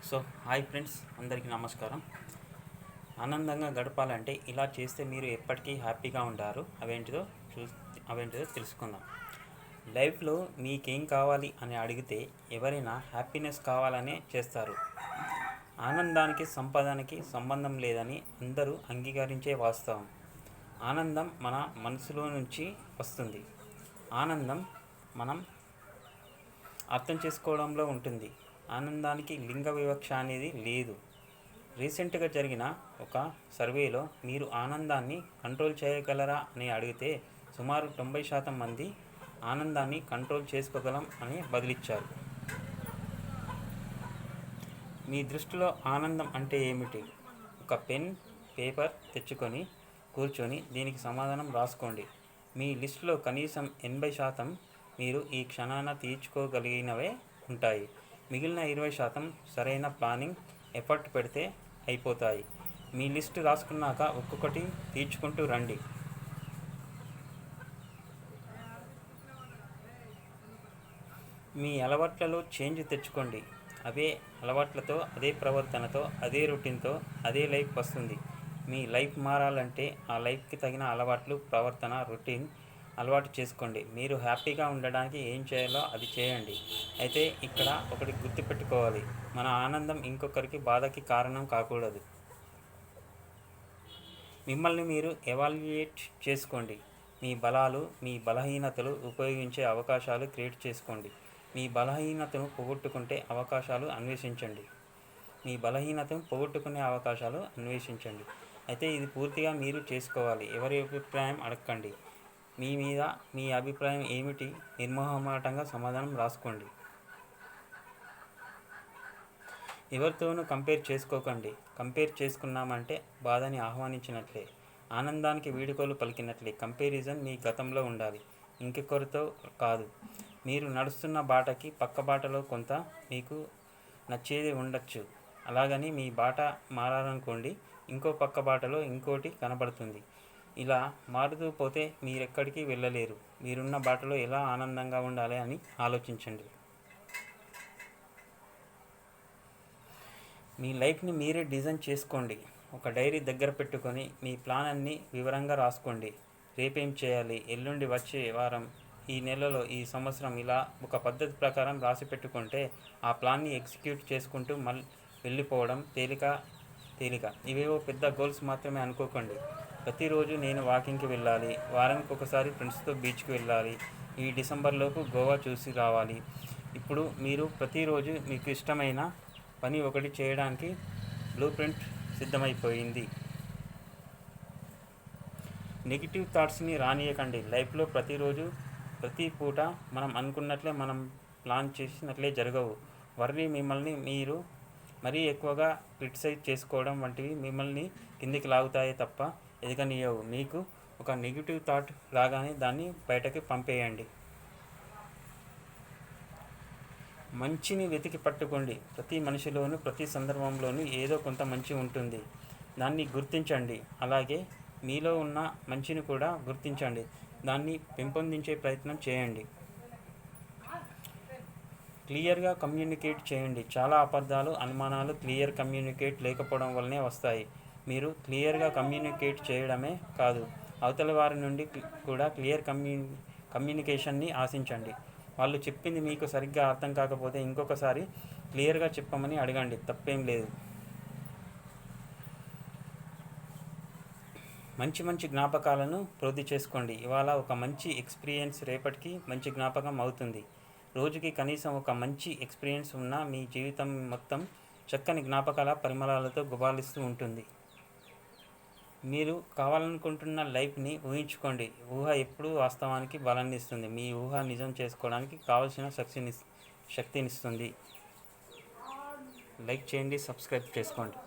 So hi friends, అందరికీ నమస్కారం. ఆనందంగా గడపాలంటే ఇలా చేస్తే మీరు ఎప్పటికీ హ్యాపీగా ఉంటారు. అవేంటిదో తెలుసుకుందాం. లైఫ్లో మీకేం కావాలి అని అడిగితే ఎవరైనా హ్యాపీనెస్ కావాలనే చేస్తారు. ఆనందానికి సంపాదనకి సంబంధం లేదని అందరూ అంగీకరించే వాస్తవం. ఆనందం మన మనసులో నుంచి వస్తుంది. ఆనందం మనం అర్థం చేసుకోవడంలో ఉంటుంది. ఆనందానికి లింగ వివక్ష అనేది లేదు. రీసెంట్గా జరిగిన ఒక సర్వేలో మీరు ఆనందాన్ని కంట్రోల్ చేయగలరా అని అడిగితే సుమారు 90% మంది ఆనందాన్ని కంట్రోల్ చేసుకోగలం అని బదులిచ్చారు. మీ దృష్టిలో ఆనందం అంటే ఏమిటి? ఒక పెన్, పేపర్ తెచ్చుకొని కూర్చొని దీనికి సమాధానం రాసుకోండి. మీ లిస్టులో కనీసం 80% మీరు ఈ క్షణాన తీర్చుకోగలిగినవే ఉంటాయి. మిగిలిన 20% సరైన ప్లానింగ్, ఎఫర్ట్ పెడితే అయిపోతాయి. మీ లిస్టు రాసుకున్నాక ఒక్కొక్కటి తీర్చుకుంటూ రండి. మీ అలవాట్లలో చేంజ్ తెచ్చుకోండి. అవే అలవాట్లతో, అదే ప్రవర్తనతో, అదే రొటీన్తో అదే లైఫ్ వస్తుంది. మీ లైఫ్ మారాలంటే ఆ లైఫ్కి తగిన అలవాట్లు, ప్రవర్తన, రొటీన్ అలవాటు చేసుకోండి. మీరు హ్యాపీగా ఉండడానికి ఏం చేయాలో అది చేయండి. అయితే ఇక్కడ ఒకటి గుర్తుపెట్టుకోవాలి, మన ఆనందం ఇంకొకరికి బాధకి కారణం కాకూడదు. మిమ్మల్ని మీరు ఎవాల్యుయేట్ చేసుకోండి. మీ బలాలు, మీ బలహీనతలు ఉపయోగించే అవకాశాలు క్రియేట్ చేసుకోండి. మీ బలహీనతను పోగొట్టుకుంటే అవకాశాలు అన్వేషించండి. మీ బలహీనతను పోగొట్టుకునే అవకాశాలు అన్వేషించండి. అయితే ఇది పూర్తిగా మీరు చేసుకోవాలి. ఎవరి అభిప్రాయం అడగండి. మీ మీద మీ అభిప్రాయం ఏమిటి? నిర్మోహమాటంగా సమాధానం రాసుకోండి. ఎవరితోనూ కంపేర్ చేసుకోకండి. కంపేర్ చేసుకున్నామంటే బాధని ఆహ్వానించినట్లే, ఆనందానికి వీడుకోలు పలికినట్లే. కంపారిజన్ మీ గతంలో ఉండాలి, ఇంకొకరితో కాదు. మీరు నడుస్తున్న బాటకి పక్క బాటలో కొంత మీకు నచ్చేది ఉండొచ్చు. అలాగని మీ బాట మారాలనుకోండి, ఇంకో పక్క బాటలో ఇంకోటి కనబడుతుంది. ఇలా మారుతూ పోతే మీరెక్కడికి వెళ్ళలేరు. మీరున్న బాటలో ఎలా ఆనందంగా ఉండాలి అని ఆలోచించండి. మీ లైఫ్ని మీరే డిజైన్ చేసుకోండి. ఒక డైరీ దగ్గర పెట్టుకొని మీ ప్లాన్ అన్ని వివరంగా రాసుకోండి. రేపేం చేయాలి, ఎల్లుండి, వచ్చే వారం, ఈ నెలలో, ఈ సంవత్సరం, ఇలా ఒక పద్ధతి ప్రకారం రాసి పెట్టుకుంటే ఆ ప్లాన్ని ఎగ్జిక్యూట్ చేసుకుంటూ వెళ్ళిపోవడం తేలిక. ఇవేవో పెద్ద గోల్స్ మాత్రమే అనుకోకండి. ప్రతిరోజు నేను వాకింగ్కి వెళ్ళాలి, వారానికి ఒకసారి ఫ్రెండ్స్తో బీచ్కి వెళ్ళాలి, ఈ డిసెంబర్లోపు గోవా చూసి రావాలి. ఇప్పుడు మీరు ప్రతిరోజు మీకు ఇష్టమైన పని ఒకటి చేయడానికి బ్లూ ప్రింట్ సిద్ధమైపోయింది. నెగిటివ్ థాట్స్ని రానియకండి. లైఫ్లో ప్రతిరోజు, ప్రతి పూట మనం అనుకున్నట్లే, మనం ప్లాన్ చేసినట్లే జరగవు. వర్రీ మిమ్మల్ని మీరు మరీ ఎక్కువగా క్రిటిసైజ్ చేసుకోవడం వంటివి మిమ్మల్ని కిందికి లాగుతాయే తప్ప ఎదగనియవు. మీకు ఒక నెగిటివ్ థాట్ రాగానే దాన్ని బయటకి పంపేయండి. మంచిని వెతికి పట్టుకోండి. ప్రతి మనిషిలోనూ, ప్రతి సందర్భంలోనూ ఏదో కొంత మంచి ఉంటుంది. దాన్ని గుర్తించండి. అలాగే మీలో ఉన్న మంచిని కూడా గుర్తించండి. దాన్ని పెంపొందించే ప్రయత్నం చేయండి. క్లియర్గా కమ్యూనికేట్ చేయండి. చాలా అబద్ధాలు, అనుమానాలు క్లియర్ కమ్యూనికేట్ లేకపోవడం వల్లనే వస్తాయి. మీరు క్లియర్గా కమ్యూనికేట్ చేయడమే కాదు, అవతల వారి నుండి కూడా క్లియర్ కమ్యూనికేషన్ని ఆశించండి. వాళ్ళు చెప్పింది మీకు సరిగ్గా అర్థం కాకపోతే ఇంకొకసారి క్లియర్గా చెప్పమని అడగండి, తప్పేం లేదు. మంచి జ్ఞాపకాలను వృద్ధి చేసుకోండి. ఇవాళ ఒక మంచి ఎక్స్పీరియన్స్ రేపటికి మంచి జ్ఞాపకం అవుతుంది. రోజుకి కనీసం ఒక మంచి ఎక్స్పీరియన్స్ ఉన్న మీ జీవితం మొత్తం చక్కని జ్ఞాపకాల పరిమళాలతో గుబాళిస్తూ ఉంటుంది. మీరు కావాలనుకుంటున్న లైఫ్ని ఊహించుకోండి. ఊహ ఎప్పుడూ వాస్తవానికి బలాన్ని ఇస్తుంది. మీ ఊహ నిజం చేసుకోవడానికి కావలసిన శక్తినిస్తుంది. లైక్ చేయండి, సబ్స్క్రైబ్ చేసుకోండి.